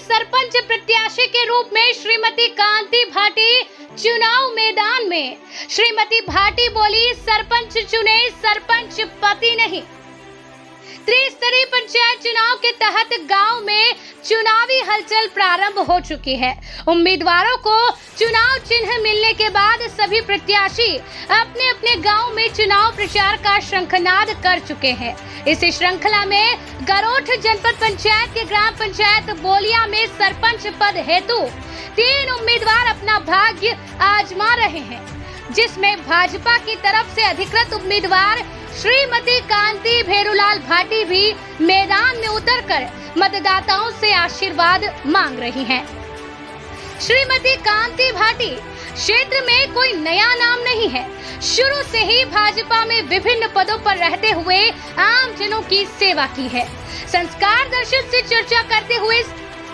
सरपंच प्रत्याशी के रूप में श्रीमती कांति भाटी चुनाव मैदान में। श्रीमती भाटी बोली, सरपंच चुने, सरपंच पति नहीं। त्रिस्तरीय पंचायत चुनाव के तहत गांव में चुनावी हलचल प्रारंभ हो चुकी है। उम्मीदवारों को चुनाव चिन्ह मिलने के बाद सभी प्रत्याशी अपने अपने गांव में चुनाव प्रचार का शंखनाद कर चुके हैं। इस श्रृंखला में गरोठ जनपद पंचायत के ग्राम पंचायत बोलिया में सरपंच पद हेतु 3 उम्मीदवार अपना भाग्य आजमा रहे हैं, जिसमें भाजपा की तरफ से अधिकृत उम्मीदवार श्रीमती कांति भेरूलाल भाटी भी मैदान में उतरकर मतदाताओं से आशीर्वाद मांग रही हैं। श्रीमती कांति भाटी क्षेत्र में कोई नया नाम नहीं है। शुरू से ही भाजपा में विभिन्न पदों पर रहते हुए आम जनों की सेवा की है। संस्कार दर्शन से चर्चा करते हुए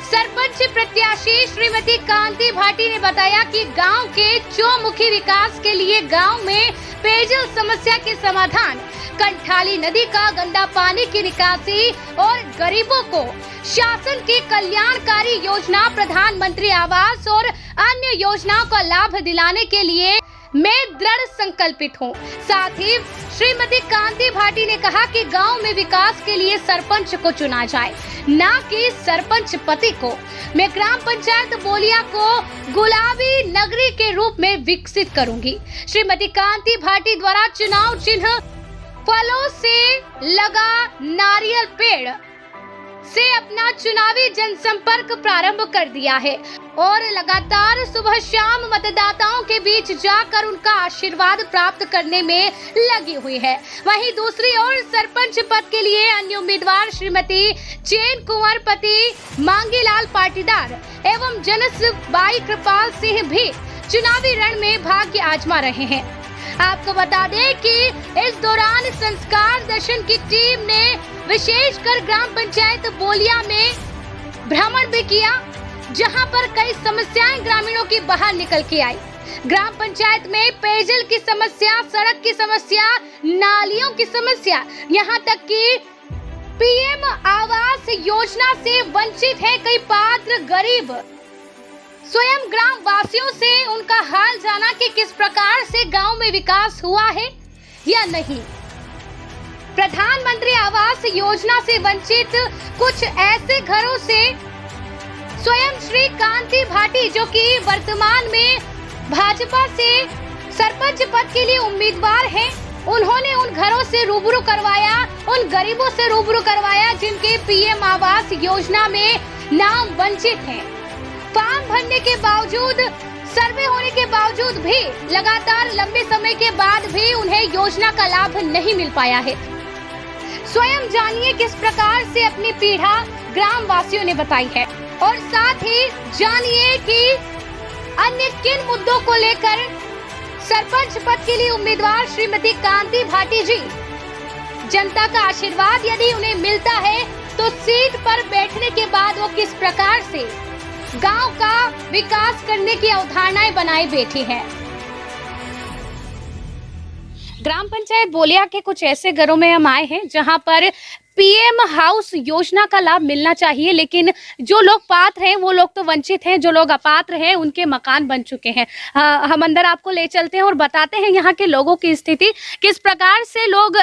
सरपंच प्रत्याशी श्रीमती कांति भाटी ने बताया कि गांव के चौमुखी विकास के लिए गांव में पेयजल समस्या के समाधान, कंठाली नदी का गंदा पानी की निकासी और गरीबों को शासन की कल्याणकारी योजना, प्रधानमंत्री आवास और अन्य योजनाओं का लाभ दिलाने के लिए मैं दृढ़ संकल्पित हूँ। साथ ही श्रीमती कांति भाटी ने कहा कि गांव में विकास के लिए सरपंच को चुना जाए, न कि सरपंच पति को। मैं ग्राम पंचायत बोलिया को गुलाबी नगरी के रूप में विकसित करूंगी। श्रीमती कांति भाटी द्वारा चुनाव चिन्ह फलों से लगा नारियल पेड़ से अपना चुनावी जनसंपर्क प्रारंभ कर दिया है और लगातार सुबह शाम मतदाताओं के बीच जाकर उनका आशीर्वाद प्राप्त करने में लगी हुई है। वहीं दूसरी ओर सरपंच पद के लिए अन्य उम्मीदवार श्रीमती चैन कुंवर पति मांगीलाल पाटीदार एवं जनस बाई कृपाल सिंह भी चुनावी रण में भाग्य आजमा रहे हैं। आपको बता दें कि इस दौरान संस्कार दर्शन की टीम ने विशेषकर ग्राम पंचायत बोलिया में भ्रमण भी किया, जहां पर कई समस्याएं ग्रामीणों की बाहर निकल के आई। ग्राम पंचायत में पेयजल की समस्या, सड़क की समस्या, नालियों की समस्या, यहां तक कि पीएम आवास योजना से वंचित है कई पात्र गरीब। स्वयं ग्राम वासियों से उनका हाल जाना कि किस प्रकार से गांव में विकास हुआ है या नहीं। प्रधानमंत्री आवास योजना से वंचित कुछ ऐसे घरों से स्वयं श्री कांति भाटी, जो कि वर्तमान में भाजपा से सरपंच पद के लिए उम्मीदवार हैं, उन्होंने उन घरों से रूबरू करवाया, उन गरीबों से रूबरू करवाया जिनके पीएम आवास योजना में नाम वंचित हैं। फॉर्म भरने के बावजूद, सर्वे होने के बावजूद भी लगातार लंबे समय के बाद भी उन्हें योजना का लाभ नहीं मिल पाया है। स्वयं जानिए किस प्रकार से अपनी पीड़ा ग्राम वासियों ने बताई है और साथ ही जानिए कि अन्य किन मुद्दों को लेकर सरपंच पद के लिए उम्मीदवार श्रीमती कांति भाटी जी जनता का आशीर्वाद यदि उन्हें मिलता है तो सीट पर बैठने के बाद वो किस प्रकार से गांव का विकास करने की अवधारणाएं बनाए बैठी है। ग्राम पंचायत बोलिया के कुछ ऐसे घरों में हम आए हैं जहां पर पीएम हाउस योजना का लाभ मिलना चाहिए, लेकिन जो लोग पात्र हैं वो लोग तो वंचित हैं, जो लोग अपात्र हैं उनके मकान बन चुके हैं। हम अंदर आपको ले चलते हैं और बताते हैं यहाँ के लोगों की स्थिति, किस प्रकार से लोग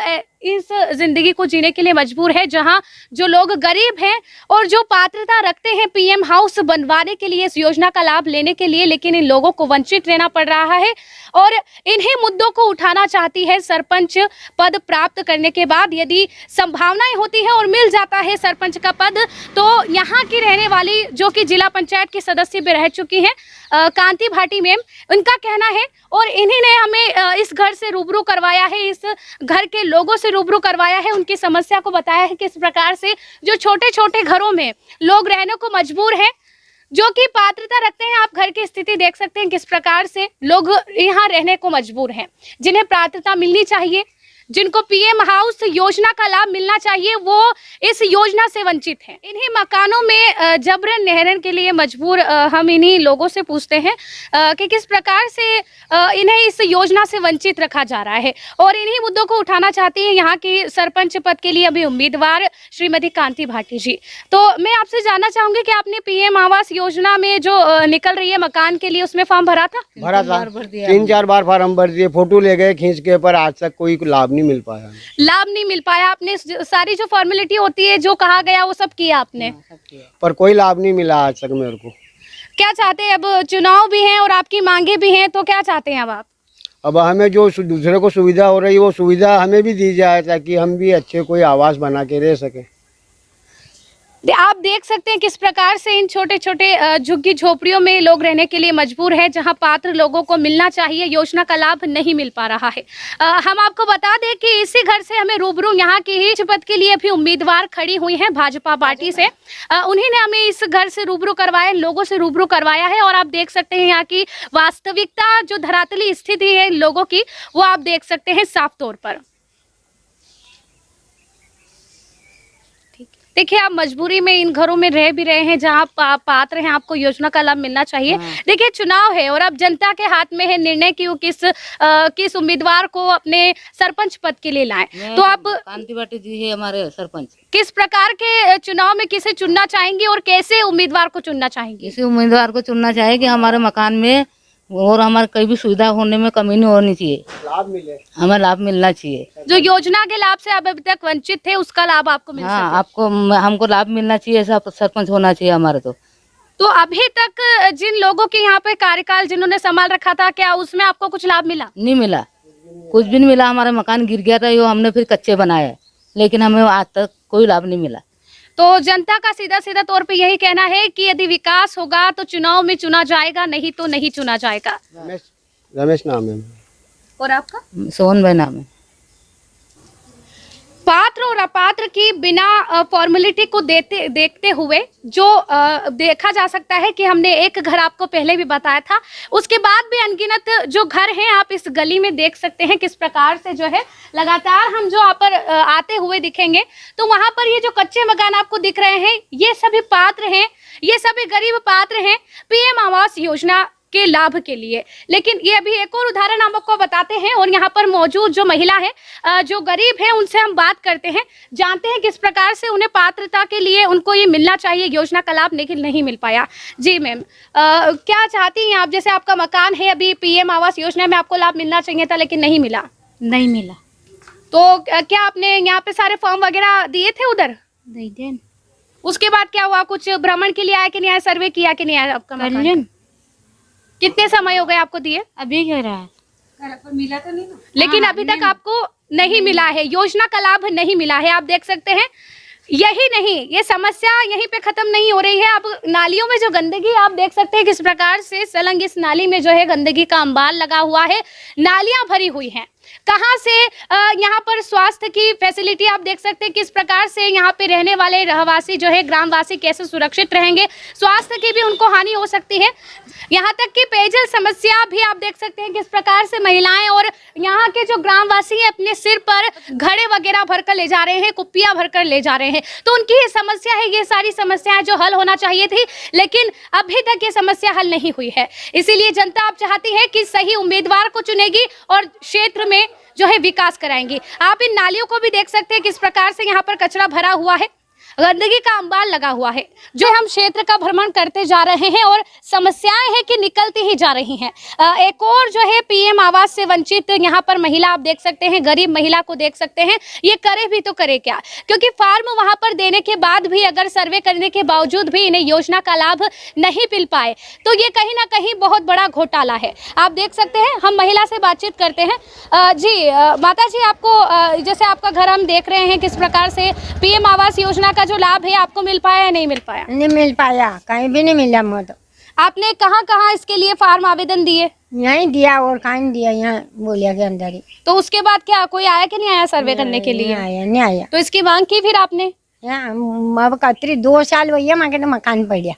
इस जिंदगी को जीने के लिए मजबूर है, जहां जो लोग गरीब हैं और जो पात्रता रखते हैं पीएम हाउस बनवाने के लिए, इस योजना का लाभ लेने के लिए, लेकिन इन लोगों को वंचित रहना पड़ रहा है और इन्हीं मुद्दों को उठाना चाहती है सरपंच पद प्राप्त करने के बाद। यदि संभावनाएं होती है और मिल जाता है सरपंच का पद, तो यहाँ की रहने वाली जो कि जिला पंचायत की सदस्य भी रह चुकी हैं कांति भाटी मैम, उनका कहना है और इन्हीं ने हमें इस घर से रूबरू करवाया है, इस घर के लोगों से रूबरू करवाया है, उनकी समस्या को बताया है किस प्रकार से जो छोटे छोटे घरों में लोग रहने को मजबूर हैं, जो कि पात्रता रखते हैं। आप घर की स्थिति देख सकते हैं किस प्रकार से लोग यहाँ रहने को मजबूर हैं, जिन्हें पात्रता मिलनी चाहिए, जिनको पीएम हाउस योजना का लाभ मिलना चाहिए वो इस योजना से वंचित हैं। इन्हीं मकानों में जबरन ठहरने के लिए मजबूर हम इन्हीं लोगों से पूछते हैं कि किस प्रकार से इन्हें इस योजना से वंचित रखा जा रहा है, और इन्हीं मुद्दों को उठाना चाहती है यहाँ की सरपंच पद के लिए अभी उम्मीदवार श्रीमती कांति भाटी जी। तो मैं आपसे जानना चाहूंगी कि आपने पीएम आवास योजना में जो निकल रही है मकान के लिए, उसमें फॉर्म भरा था? 3-4 बार फॉर्म भर दिए, फोटो ले गए खींच के, पर आज तक कोई लाभ नहीं मिल पाया। लाभ नहीं मिल पाया। आपने सारी जो फॉर्मेलिटी होती है, जो कहा गया, वो सब किया आपने? पर कोई लाभ नहीं मिला आज तक मेरे को। क्या चाहते हैं? अब चुनाव भी हैं और आपकी मांगे भी हैं, तो क्या चाहते हैं अब आप? अब हमें जो दूसरे को सुविधा हो रही है वो सुविधा हमें भी दी जाए, ताकि हम भी अच्छे कोई आवास बना के रह सके। आप देख सकते हैं किस प्रकार से इन छोटे छोटे झुग्गी झोपड़ियों में लोग रहने के लिए मजबूर है, जहां पात्र लोगों को मिलना चाहिए योजना का लाभ नहीं मिल पा रहा है। हम आपको बता दें कि इसी घर से हमें रूबरू यहाँ की ही पद के लिए भी उम्मीदवार खड़ी हुई हैं भाजपा पार्टी से। उन्हीं ने हमें इस घर से रूबरू करवाया, लोगों से रूबरू करवाया है, और आप देख सकते हैं यहाँ की वास्तविकता, जो धरातली स्थिति है लोगों की, वो आप देख सकते हैं साफ तौर पर। देखिए, आप मजबूरी में इन घरों में रह भी रहे हैं जहां पात्र हैं, आपको योजना का लाभ मिलना चाहिए। देखिए, चुनाव है और अब जनता के हाथ में है निर्णय कि वो किस उम्मीदवार को अपने सरपंच पद के लिए लाएं। तो आप कांति भाटी जी है हमारे सरपंच, किस प्रकार के चुनाव में किसे चुनना चाहेंगे और कैसे उम्मीदवार को चुनना चाहेंगे? इसी उम्मीदवार को चुनना चाहिए कि हमारे मकान में और हमारे कहीं भी सुविधा होने में कमी नहीं होनी चाहिए, लाभ मिले, हमें लाभ मिलना चाहिए। जो योजना के लाभ से आप अभी तक वंचित थे, उसका लाभ आपको मिल हाँ, सके। हमको लाभ मिलना चाहिए, ऐसा सरपंच होना चाहिए हमारे। तो अभी तक जिन लोगों के यहाँ पे कार्यकाल जिन्होंने संभाल रखा था, क्या उसमें आपको कुछ लाभ मिला? नहीं मिला, कुछ भी नहीं मिला। हमारा मकान गिर गया था, यो हमने फिर कच्चे बनाए, लेकिन हमें आज तक कोई लाभ नहीं मिला। तो जनता का सीधा सीधा तौर पे यही कहना है कि यदि विकास होगा तो चुनाव में चुना जाएगा, नहीं तो नहीं चुना जाएगा। रमेश नाम है। और आपका? सोहन भाई नाम है। पात्र और अपात्र की बिना फॉर्मेलिटी को देखते हुए जो देखा जा सकता है कि हमने एक घर आपको पहले भी बताया था, उसके बाद भी अनगिनत जो घर हैं आप इस गली में देख सकते हैं किस प्रकार से जो है लगातार हम जो यहाँ पर आते हुए दिखेंगे, तो वहाँ पर ये जो कच्चे मकान आपको दिख रहे हैं, ये सभी पात्र हैं, ये सभी गरीब पात्र हैं पीएम आवास योजना के लाभ के लिए। लेकिन ये अभी एक और उदाहरण हम आपको बताते हैं, और यहाँ पर मौजूद जो महिला है, जो गरीब है, उनसे हम बात करते हैं, जानते हैं किस प्रकार से उन्हें पात्रता के लिए उनको ये मिलना चाहिए योजना का लाभ, लेकिन नहीं मिल पाया। जी मैम, क्या चाहती हैं आप? जैसे आपका मकान है, अभी पीएम आवास योजना में आपको लाभ मिलना चाहिए था लेकिन नहीं मिला। नहीं मिला। तो क्या आपने यहाँ पे सारे फॉर्म वगैरह दिए थे उधर? नहीं दे। उसके बाद क्या हुआ? कुछ भ्रमण के लिए आया कि नहीं आया, सर्वे किया कि नहीं आया आपका मकान? कितने समय हो गए आपको दिए? अभी कह रहा है, पर मिला तो नहीं ना? लेकिन अभी तक आपको नहीं मिला है, योजना का लाभ नहीं मिला है। आप देख सकते हैं, यही नहीं, ये समस्या यहीं पे खत्म नहीं हो रही है। अब नालियों में जो गंदगी आप देख सकते हैं किस प्रकार से सलंग इस नाली में जो है गंदगी का अंबार लगा हुआ है, नालियां भरी हुई हैं। कहाँ से यहाँ पर स्वास्थ्य की फैसिलिटी आप देख सकते हैं किस प्रकार से यहाँ पे रहने वाले रहवासी जो है ग्रामवासी कैसे सुरक्षित रहेंगे, स्वास्थ्य की भी उनको हानि हो सकती है। यहाँ तक कि पेयजल समस्या भी आप देख सकते हैं किस प्रकार से महिलाएं और यहाँ के जो ग्रामवासी हैं अपने सिर पर घड़े वगैरह भरकर ले जा रहे हैं, कुप्पियां भरकर ले जा रहे हैं। तो उनकी ये समस्या है, ये सारी समस्याएं जो हल होना चाहिए थी, लेकिन अभी तक ये समस्या हल नहीं हुई है। इसीलिए जनता आप चाहती है कि सही उम्मीदवार को चुनेगी और क्षेत्र में जो है विकास कराएंगी। आप इन नालियों को भी देख सकते हैं किस प्रकार से यहाँ पर कचरा भरा हुआ है, गंदगी का अंबार लगा हुआ है। जो हम क्षेत्र का भ्रमण करते जा रहे हैं और समस्याएं हैं कि निकलती ही जा रही हैं। एक और जो है पीएम आवास से वंचित यहाँ पर महिला आप देख सकते हैं, गरीब महिला को देख सकते हैं। ये करे भी तो करे क्या, क्योंकि फार्म वहां पर देने के बाद भी अगर सर्वे करने के बावजूद भी इन्हें योजना का लाभ नहीं मिल पाए तो ये कहीं ना कहीं बहुत बड़ा घोटाला है। आप देख सकते हैं, हम महिला से बातचीत करते हैं। जी माता जी, आपको जैसे आपका घर हम देख रहे हैं किस प्रकार से पीएम आवास योजना का जो लाभ है आपको मिल पाया या नहीं मिल पाया? नहीं मिल पाया, कहीं भी नहीं मिला। मुझे आपने कहाँ इसके लिए फार्म आवेदन दिए? यहीं दिया और कहीं दिया, यहाँ बोलिया के अंदर ही। तो उसके बाद क्या कोई आया कि नहीं आया सर्वे करने के लिए? नहीं आया। तो इसकी मांग की फिर आपने? अब कतरी 2 साल भैया मांगे तो मकान पड़ गया।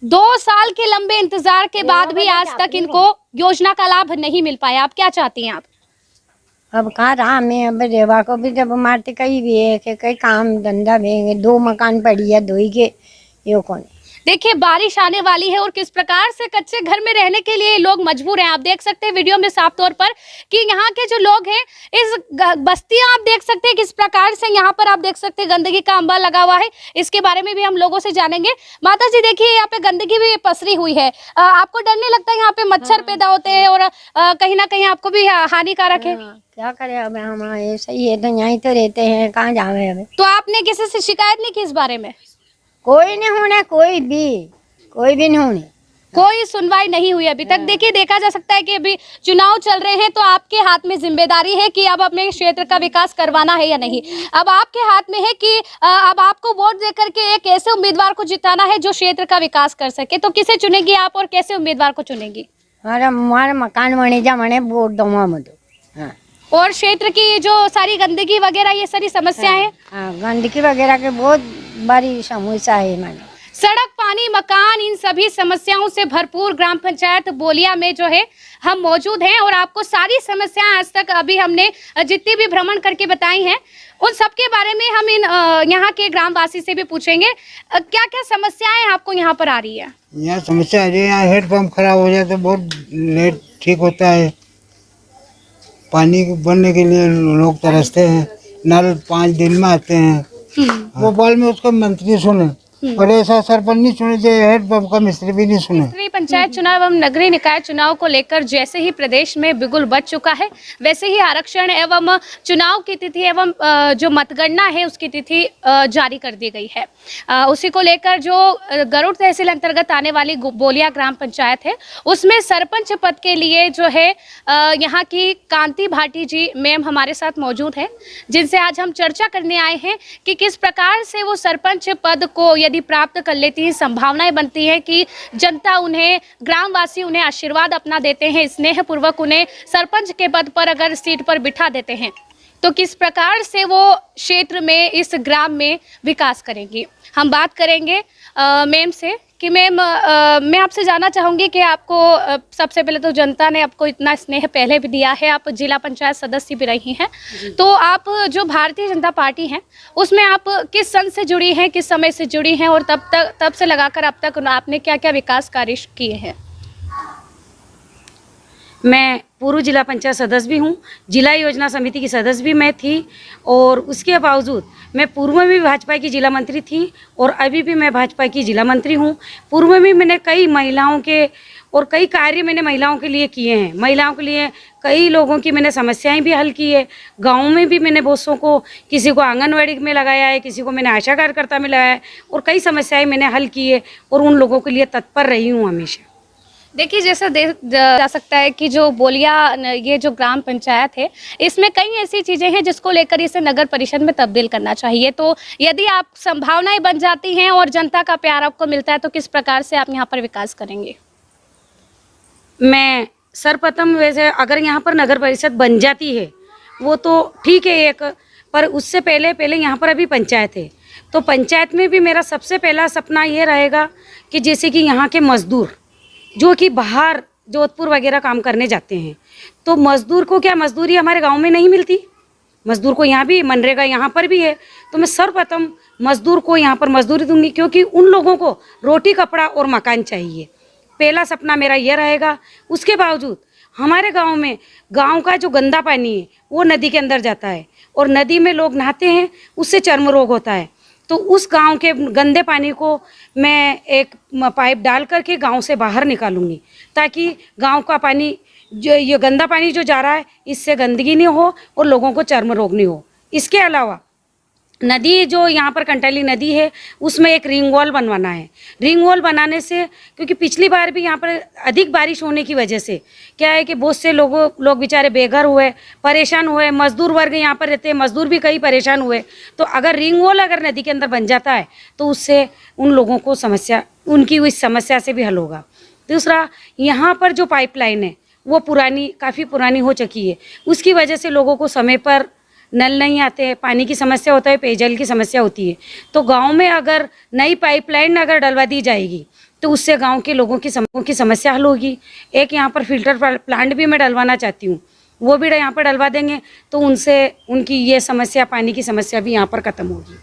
2 साल के लंबे इंतजार के बाद भी आज तक इनको योजना का लाभ नहीं मिल पाया। आप क्या चाहती हैं? आप अब कहाँ रहा मैं अब रेवा को भी जब मारते कहीं भी है कि कहीं काम धंधा में 2 मकान पड़ी है 2 ही के यो कौन। देखिए बारिश आने वाली है और किस प्रकार से कच्चे घर में रहने के लिए लोग मजबूर हैं। आप देख सकते हैं वीडियो में साफ तौर पर कि यहाँ के जो लोग हैं इस बस्तियां आप देख सकते हैं किस प्रकार से यहाँ पर आप देख सकते हैं गंदगी का अंबार लगा हुआ है। इसके बारे में भी हम लोगों से जानेंगे। माता जी देखिए यहाँ पे गंदगी भी पसरी हुई है, आपको डर नहीं लगता यहाँ पे मच्छर पैदा होते हैं और कहीं ना कहीं आपको भी हानिकारक है? क्या करे अब हम ऐसा ही है तो यहीं तो रहते हैं, कहाँ जावे अब। तो आपने किसी से शिकायत नहीं की इस बारे में? कोई नहीं होने, कोई भी नहीं होने, कोई सुनवाई नहीं हुई अभी तक। देखिए देखा जा सकता है कि अभी चुनाव चल रहे हैं तो आपके हाथ में जिम्मेदारी है कि अब अपने क्षेत्र का विकास करवाना है या नहीं। अब आपके हाथ में है कि अब आपको वोट देकर के एक ऐसे उम्मीदवार को जिताना है जो क्षेत्र का विकास कर सके। तो किसे चुनेगी आप और कैसे उम्मीदवार को चुनेगी? हमारा मकान बने जा मने वोट दूंगा मुझे। हाँ। और क्षेत्र की जो सारी गंदगी वगैरह ये सारी समस्याएं हाँ, गंदगी वगैरह के बहुत बड़ी समस्या है माने। सड़क, पानी, मकान, इन सभी समस्याओं से भरपूर ग्राम पंचायत बोलिया में जो है हम मौजूद हैं और आपको सारी समस्याएं आज तक अभी हमने जितनी भी भ्रमण करके बताई हैं उन सब के बारे में हम इन यहाँ के ग्रामवासी से भी पूछेंगे क्या क्या समस्याएं आपको यहाँ पर आ रही है। यहाँ समस्या है, यहाँ हेड पंप खराब हो जाए तो बहुत लेट ठीक होता है। पानी बनने के लिए लोग तरसते हैं, नल 5 दिन में आते हैं। भोपाल में उसका मंत्री सुने और ऐसा सरपंच नहीं सुने, हेड पंप का मिस्त्री भी नहीं सुने। नगरीय पंचायत चुनाव एवं नगरीय निकाय चुनाव को लेकर जैसे ही प्रदेश में बिगुल बच चुका है वैसे ही आरक्षण एवं चुनाव की तिथि एवं जो मतगणना है उसकी तिथि जारी कर दी गई है। उसी को लेकर जो गरुड़ तहसील अंतर्गत आने वाली बोलिया ग्राम पंचायत है उसमें सरपंच पद के लिए जो है यहाँ की कांति भाटी जी मैम हमारे साथ मौजूद है जिनसे आज हम चर्चा करने आए हैं कि किस प्रकार से वो सरपंच पद को यदि प्राप्त कर लेती है संभावनाएं बनती है कि जनता उन्हें, ग्रामवासी उन्हें आशीर्वाद अपना देते हैं, स्नेहपूर्वक उन्हें सरपंच के पद पर अगर सीट पर बिठा देते हैं तो किस प्रकार से वो क्षेत्र में इस ग्राम में विकास करेंगी। हम बात करेंगे मैम से कि मैम मैं आपसे जानना चाहूँगी कि आपको सबसे पहले तो जनता ने आपको इतना स्नेह पहले भी दिया है, आप जिला पंचायत सदस्य भी रही हैं, तो आप जो भारतीय जनता पार्टी हैं उसमें आप किस सन से जुड़ी हैं, किस समय से जुड़ी हैं और तब से लगाकर अब तक आपने क्या क्या विकास कार्य किए हैं? मैं पूर्व जिला पंचायत सदस्य भी हूँ, जिला योजना समिति की सदस्य भी मैं थी और उसके बावजूद मैं पूर्व में भी भाजपा की जिला मंत्री थी और अभी भी मैं भाजपा की जिला मंत्री हूँ। पूर्व में भी मैंने कई महिलाओं के और कई कार्य मैंने महिलाओं के लिए किए हैं। महिलाओं के लिए कई लोगों की मैंने समस्याएं भी हल की है। गाँव में भी मैंने बहुतों को, किसी को आंगनवाड़ी में लगाया है, किसी को मैंने आशा कार्यकर्ता में लगाया है और कई समस्याएँ मैंने हल की है और उन लोगों के लिए तत्पर रही हूँ हमेशा। देखिए जैसा जा सकता है कि जो बोलिया ये जो ग्राम पंचायत है इसमें कई ऐसी चीज़ें हैं जिसको लेकर इसे नगर परिषद में तब्दील करना चाहिए। तो यदि आप संभावनाएं बन जाती हैं और जनता का प्यार आपको मिलता है तो किस प्रकार से आप यहाँ पर विकास करेंगे? मैं सर्वप्रथम वैसे अगर यहाँ पर नगर परिषद बन जाती है वो तो ठीक है एक, पर उससे पहले यहाँ पर अभी पंचायत है तो पंचायत में भी मेरा सबसे पहला सपना ये रहेगा कि जैसे कि यहाँ के मजदूर जो कि बाहर जोधपुर वगैरह काम करने जाते हैं तो मजदूर को क्या मजदूरी हमारे गांव में नहीं मिलती, मजदूर को यहाँ भी मनरेगा यहाँ पर भी है तो मैं सर्वप्रथम मजदूर को यहाँ पर मजदूरी दूंगी क्योंकि उन लोगों को रोटी कपड़ा और मकान चाहिए। पहला सपना मेरा ये रहेगा। उसके बावजूद हमारे गांव में गांव का जो गंदा पानी है वो नदी के अंदर जाता है और नदी में लोग नहाते हैं, उससे चर्म रोग होता है। तो उस गांव के गंदे पानी को मैं एक पाइप डाल करके गांव से बाहर निकालूंगी ताकि गांव का पानी जो ये गंदा पानी जो जा रहा है इससे गंदगी नहीं हो और लोगों को चर्म रोग नहीं हो। इसके अलावा नदी जो यहाँ पर कंटाली नदी है उसमें एक रिंग वॉल बनवाना है। रिंग वॉल बनाने से क्योंकि पिछली बार भी यहाँ पर अधिक बारिश होने की वजह से क्या है कि बहुत से लोग बेचारे बेघर हुए, परेशान हुए, मजदूर वर्ग यहाँ पर रहते हैं, मजदूर भी कई परेशान हुए। तो अगर रिंग वॉल अगर नदी के अंदर बन जाता है तो उससे उन लोगों को उनकी उस समस्या से भी हल होगा। दूसरा, यहाँ पर जो पाइपलाइन है वो काफ़ी पुरानी हो चुकी है, उसकी वजह से लोगों को समय पर नल नहीं आते हैं, पानी की समस्या होता है, पेयजल की समस्या होती है। तो गांव में अगर नई पाइपलाइन अगर डलवा दी जाएगी तो उससे गांव के लोगों की समस्या हल होगी। एक यहाँ पर फिल्टर प्लांट भी मैं डलवाना चाहती हूँ वो भी यहाँ पर डलवा देंगे तो उनसे उनकी ये समस्या, पानी की समस्या भी यहाँ पर ख़त्म होगी।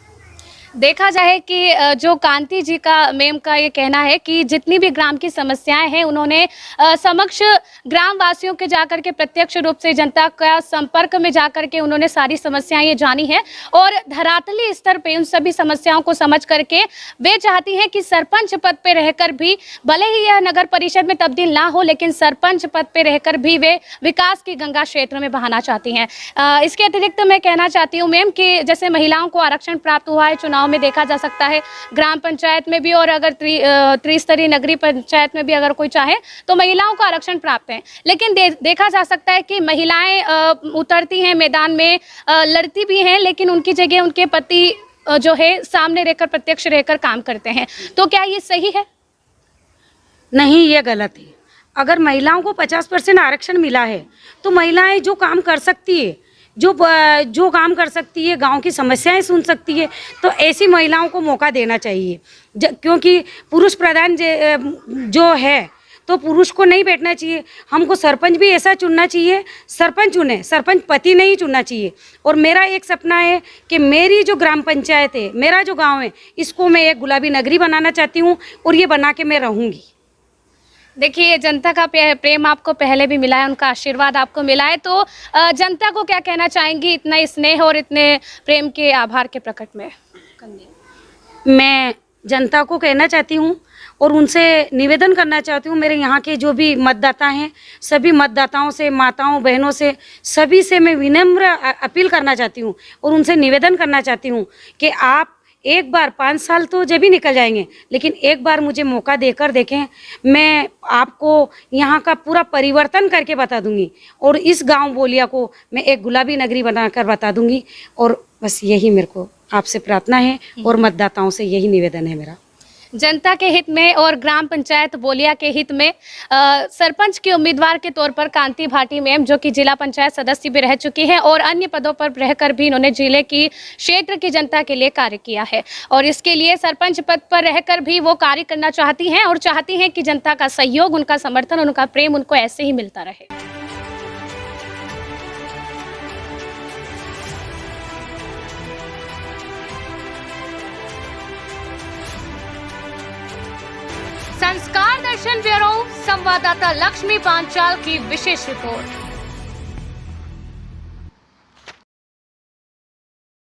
देखा जाए कि जो कांति जी का मैम का ये कहना है कि जितनी भी ग्राम की समस्याएं हैं उन्होंने समक्ष ग्राम वासियों के जाकर के प्रत्यक्ष रूप से जनता का संपर्क में जाकर के उन्होंने सारी समस्याएं ये जानी है और धरातली स्तर पे उन सभी समस्याओं को समझ करके वे चाहती हैं कि सरपंच पद पे रहकर भी, भले ही यह नगर परिषद में तब्दील ना हो, लेकिन सरपंच पद पे रहकर भी वे विकास की गंगा क्षेत्र में बहाना चाहती हैं। इसके अतिरिक्त मैं कहना चाहती हूँ मैम कि जैसे महिलाओं को आरक्षण प्राप्त हुआ है चुनाव में, देखा जा सकता है ग्राम पंचायत में भी और अगर त्रिस्तरीय नगरीय पंचायत में भी अगर कोई चाहे तो महिलाओं को आरक्षण प्राप्त है, लेकिन देखा जा सकता है कि महिलाएं उतरती हैं मैदान में, लड़ती भी हैं, लेकिन उनकी जगह उनके पति जो है सामने रहकर प्रत्यक्ष रहकर काम करते हैं। तो क्या ये सही है? नहीं, ये गलत है। अगर महिलाओं को 50% आरक्षण मिला है तो महिलाएं जो काम कर सकती है, जो काम कर सकती है, गांव की समस्याएं सुन सकती है, तो ऐसी महिलाओं को मौका देना चाहिए। क्योंकि पुरुष प्रधान जो है तो पुरुष को नहीं बैठना चाहिए। हमको सरपंच भी ऐसा चुनना चाहिए, सरपंच चुने, सरपंच पति नहीं चुनना चाहिए। और मेरा एक सपना है कि मेरी जो ग्राम पंचायत है, मेरा जो गाँव है, इसको मैं एक गुलाबी नगरी बनाना चाहती हूँ और ये बना के मैं रहूँगी। देखिए, जनता का प्रेम आपको पहले भी मिला है, उनका आशीर्वाद आपको मिला है, तो जनता को क्या कहना चाहेंगी इतना स्नेह और इतने प्रेम के आभार के प्रकट में? मैं जनता को कहना चाहती हूँ और उनसे निवेदन करना चाहती हूँ, मेरे यहाँ के जो भी मतदाता हैं, सभी मतदाताओं से, माताओं बहनों से, सभी से मैं विनम्र अपील करना चाहती हूँ और उनसे निवेदन करना चाहती हूँ कि आप एक बार, 5 साल तो जब भी निकल जाएंगे, लेकिन एक बार मुझे मौका देकर देखें। मैं आपको यहाँ का पूरा परिवर्तन करके बता दूंगी और इस गांव बोलिया को मैं एक गुलाबी नगरी बनाकर बता दूंगी। और बस यही मेरे को आपसे प्रार्थना है और मतदाताओं से यही निवेदन है मेरा। जनता के हित में और ग्राम पंचायत बोलिया के हित में सरपंच के उम्मीदवार के तौर पर कांति भाटी मैम, जो कि जिला पंचायत सदस्य भी रह चुकी हैं और अन्य पदों पर रहकर भी इन्होंने जिले की क्षेत्र की जनता के लिए कार्य किया है और इसके लिए सरपंच पद पर रहकर भी वो कार्य करना चाहती हैं और चाहती हैं कि जनता का सहयोग, उनका समर्थन, उनका प्रेम उनको ऐसे ही मिलता रहे। संस्कार दर्शन ब्यूरो संवाददाता लक्ष्मी पांचाल की विशेष रिपोर्ट।